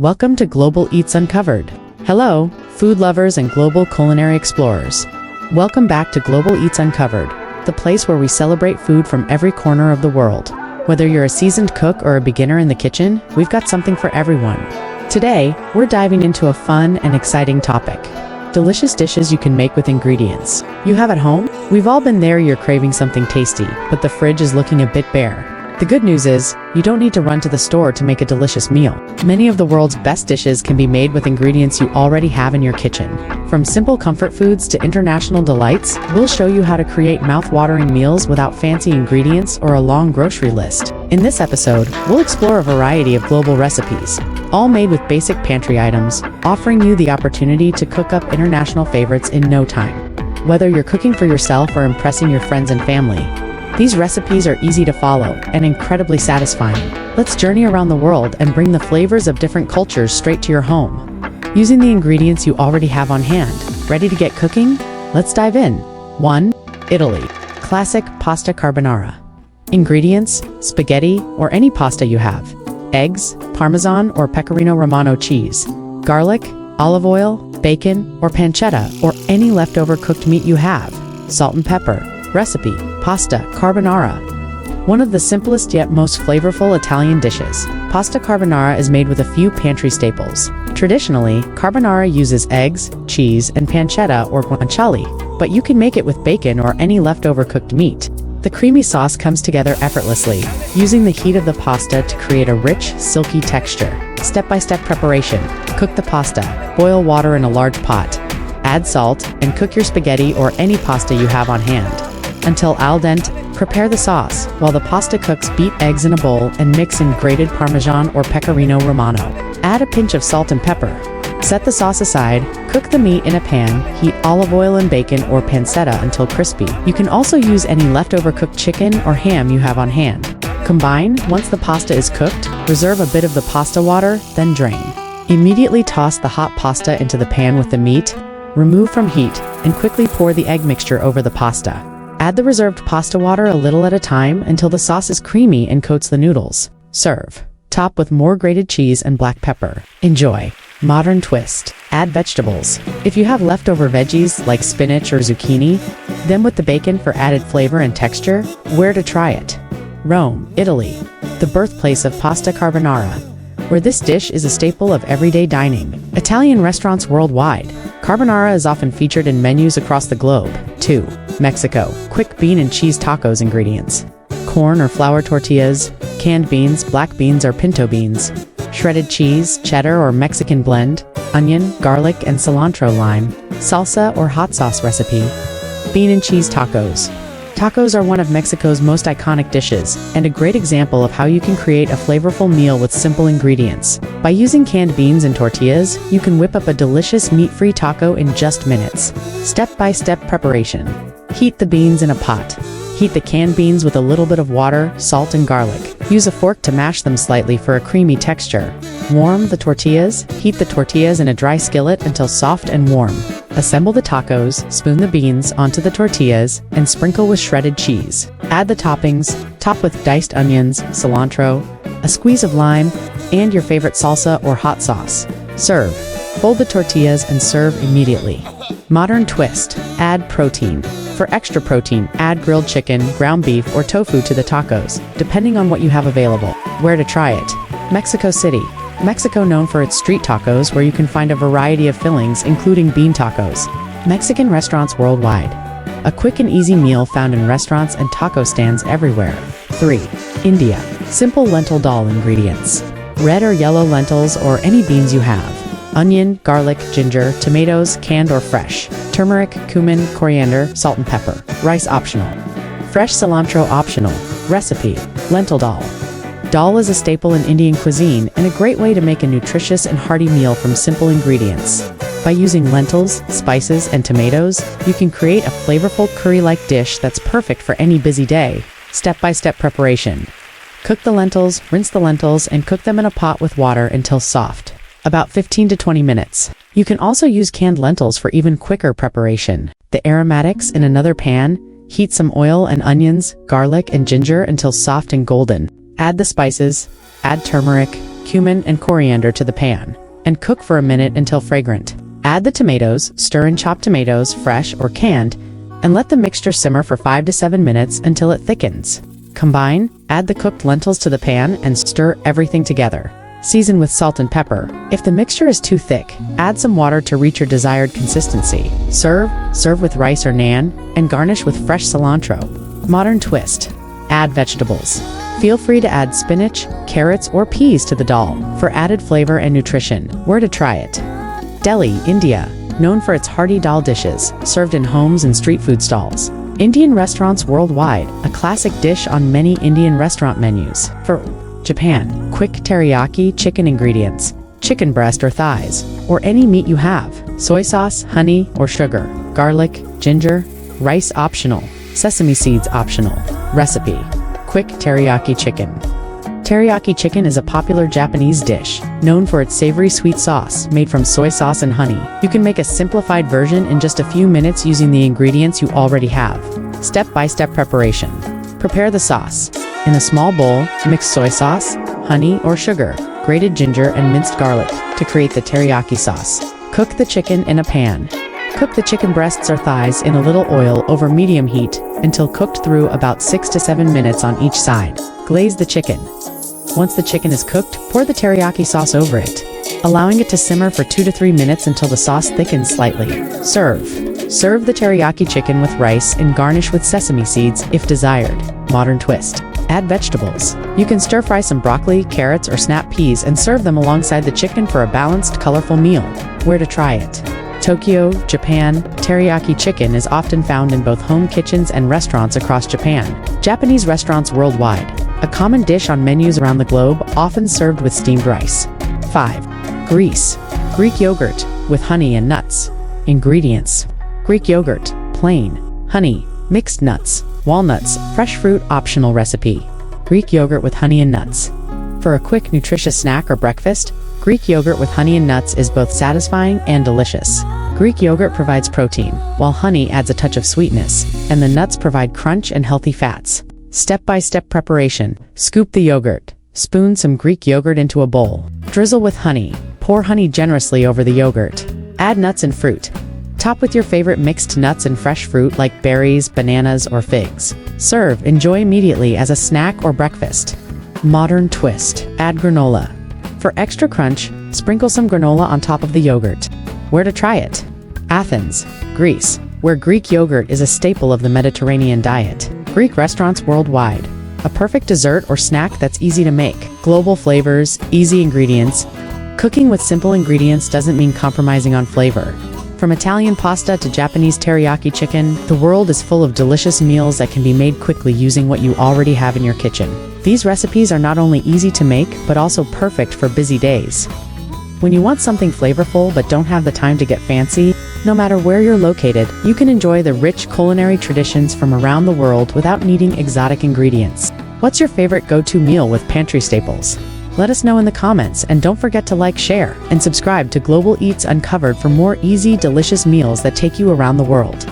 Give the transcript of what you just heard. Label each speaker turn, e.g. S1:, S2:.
S1: Welcome to Global Eats Uncovered. Hello, food lovers and global culinary explorers. Welcome back to Global Eats Uncovered, the place where we celebrate food from every corner of the world. Whether you're a seasoned cook or a beginner in the kitchen, we've got something for everyone. Today, we're diving into a fun and exciting topic. Delicious dishes you can make with ingredients you have at home. We've all been there. You're craving something tasty, but the fridge is looking a bit bare. The good news is, you don't need to run to the store to make a delicious meal. Many of the world's best dishes can be made with ingredients you already have in your kitchen. From simple comfort foods to international delights, we'll show you how to create mouth-watering meals without fancy ingredients or a long grocery list. In this episode, we'll explore a variety of global recipes, all made with basic pantry items, offering you the opportunity to cook up international favorites in no time. Whether you're cooking for yourself or impressing your friends and family, these recipes are easy to follow and incredibly satisfying. Let's journey around the world and bring the flavors of different cultures straight to your home, using the ingredients you already have on hand. Ready to get cooking? Let's dive in. 1. Italy. Classic pasta carbonara. Ingredients: spaghetti or any pasta you have, eggs, Parmesan or Pecorino Romano cheese, garlic, olive oil, bacon, or pancetta, or any leftover cooked meat you have, salt and pepper. Recipe: pasta carbonara. One of the simplest yet most flavorful Italian dishes. Pasta carbonara is made with a few pantry staples. Traditionally, carbonara uses eggs, cheese, and pancetta or guanciale, but you can make it with bacon or any leftover cooked meat. The creamy sauce comes together effortlessly, using the heat of the pasta to create a rich, silky texture. Step-by-step preparation. Cook the pasta. Boil water in a large pot. Add salt, and cook your spaghetti or any pasta you have on hand until al dente. Prepare the sauce. While the pasta cooks, beat eggs in a bowl and mix in grated Parmesan or Pecorino Romano. Add a pinch of salt and pepper. Set the sauce aside. Cook the meat in a pan. Heat olive oil and bacon or pancetta until crispy. You can also use any leftover cooked chicken or ham you have on hand. Combine. Once the pasta is cooked, reserve a bit of the pasta water, then drain. Immediately toss the hot pasta into the pan with the meat. Remove from heat, and quickly pour the egg mixture over the pasta. Add the reserved pasta water a little at a time until the sauce is creamy and coats the noodles. Serve. Top with more grated cheese and black pepper. Enjoy. Modern twist. Add vegetables. If you have leftover veggies like spinach or zucchini, then with the bacon for added flavor and texture. Where to try it? Rome, Italy, the birthplace of pasta carbonara, where this dish is a staple of everyday dining. Italian restaurants worldwide. Carbonara is often featured in menus across the globe. 2. Mexico. Quick bean and cheese tacos. Ingredients: corn or flour tortillas, canned beans, black beans or pinto beans, shredded cheese, cheddar or Mexican blend, onion, garlic, and cilantro lime, salsa or hot sauce recipe. Bean and cheese tacos. Tacos are one of Mexico's most iconic dishes, and a great example of how you can create a flavorful meal with simple ingredients. By using canned beans and tortillas, you can whip up a delicious meat-free taco in just minutes. Step-by-step preparation. Heat the beans in a pot. Heat the canned beans with a little bit of water, salt, and garlic. Use a fork to mash them slightly for a creamy texture. Warm the tortillas. Heat the tortillas in a dry skillet until soft and warm. Assemble the tacos, spoon the beans onto the tortillas, and sprinkle with shredded cheese. Add the toppings, top with diced onions, cilantro, a squeeze of lime, and your favorite salsa or hot sauce. Serve. Fold the tortillas and serve immediately. Modern twist. Add protein. For extra protein, add grilled chicken, ground beef, or tofu to the tacos, depending on what you have available. Where to try it? Mexico City. Mexico, known for its street tacos, where you can find a variety of fillings, including bean tacos. Mexican restaurants worldwide. A quick and easy meal found in restaurants and taco stands everywhere. 3. India. Simple lentil dal. Ingredients: red or yellow lentils or any beans you have, onion, garlic, ginger, tomatoes, canned or fresh, turmeric, cumin, coriander, salt and pepper. Rice optional. Fresh cilantro optional. Recipe: lentil dal. Dal is a staple in Indian cuisine and a great way to make a nutritious and hearty meal from simple ingredients. By using lentils, spices, and tomatoes, you can create a flavorful curry-like dish that's perfect for any busy day. Step-by-step preparation. Cook the lentils, rinse the lentils, and cook them in a pot with water until soft. About 15 to 20 minutes. You can also use canned lentils for even quicker preparation. The aromatics: in another pan, heat some oil and onions, garlic, and ginger until soft and golden. Add the spices. Add turmeric, cumin, and coriander to the pan, and cook for a minute until fragrant. Add the tomatoes, stir in chopped tomatoes, fresh or canned, and let the mixture simmer for 5 to 7 minutes until it thickens. Combine, add the cooked lentils to the pan, and stir everything together. Season with salt and pepper. If the mixture is too thick, add some water to reach your desired consistency. Serve with rice or naan, and garnish with fresh cilantro. Modern twist. Add vegetables. Feel free to add spinach, carrots, or peas to the dal for added flavor and nutrition. Where to try it? Delhi, India. Known for its hearty dal dishes, served in homes and street food stalls. Indian restaurants worldwide, a classic dish on many Indian restaurant menus. For Japan, quick teriyaki chicken ingredients, chicken breast or thighs, or any meat you have, soy sauce, honey or sugar, garlic, ginger, rice optional, sesame seeds optional. Recipe: quick teriyaki chicken. Teriyaki chicken is a popular Japanese dish, known for its savory sweet sauce made from soy sauce and honey. You can make a simplified version in just a few minutes using the ingredients you already have. Step-by-step preparation. Prepare the sauce. In a small bowl, mix soy sauce, honey or sugar, grated ginger, and minced garlic to create the teriyaki sauce. Cook the chicken in a pan. Cook the chicken breasts or thighs in a little oil over medium heat until cooked through about 6 to 7 minutes on each side. Glaze the chicken. Once the chicken is cooked, pour the teriyaki sauce over it, allowing it to simmer for 2 to 3 minutes until the sauce thickens slightly. Serve. Serve the teriyaki chicken with rice and garnish with sesame seeds if desired. Modern twist. Add vegetables. You can stir-fry some broccoli, carrots, or snap peas and serve them alongside the chicken for a balanced, colorful meal. Where to try it? Tokyo, Japan. Teriyaki chicken is often found in both home kitchens and restaurants across Japan. Japanese restaurants worldwide. A common dish on menus around the globe, often served with steamed rice. 5. Greece. Greek yogurt with honey and nuts. Ingredients: Greek yogurt, plain, honey, mixed nuts, walnuts, fresh fruit optional recipe. Greek yogurt with honey and nuts. For a quick nutritious snack or breakfast, Greek yogurt with honey and nuts is both satisfying and delicious. Greek yogurt provides protein, while honey adds a touch of sweetness, and the nuts provide crunch and healthy fats. Step-by-step preparation. Scoop the yogurt. Spoon some Greek yogurt into a bowl. Drizzle with honey. Pour honey generously over the yogurt. Add nuts and fruit. Top with your favorite mixed nuts and fresh fruit like berries, bananas, or figs. Serve. Enjoy immediately as a snack or breakfast. Modern twist. Add granola. For extra crunch, sprinkle some granola on top of the yogurt. Where to try it? Athens, Greece, where Greek yogurt is a staple of the Mediterranean diet. Greek restaurants worldwide. A perfect dessert or snack that's easy to make. Global flavors, easy ingredients. Cooking with simple ingredients doesn't mean compromising on flavor. From Italian pasta to Japanese teriyaki chicken, the world is full of delicious meals that can be made quickly using what you already have in your kitchen. These recipes are not only easy to make, but also perfect for busy days. When you want something flavorful but don't have the time to get fancy, no matter where you're located, you can enjoy the rich culinary traditions from around the world without needing exotic ingredients. What's your favorite go-to meal with pantry staples? Let us know in the comments, and don't forget to like, share, and subscribe to Global Eats Uncovered for more easy, delicious meals that take you around the world.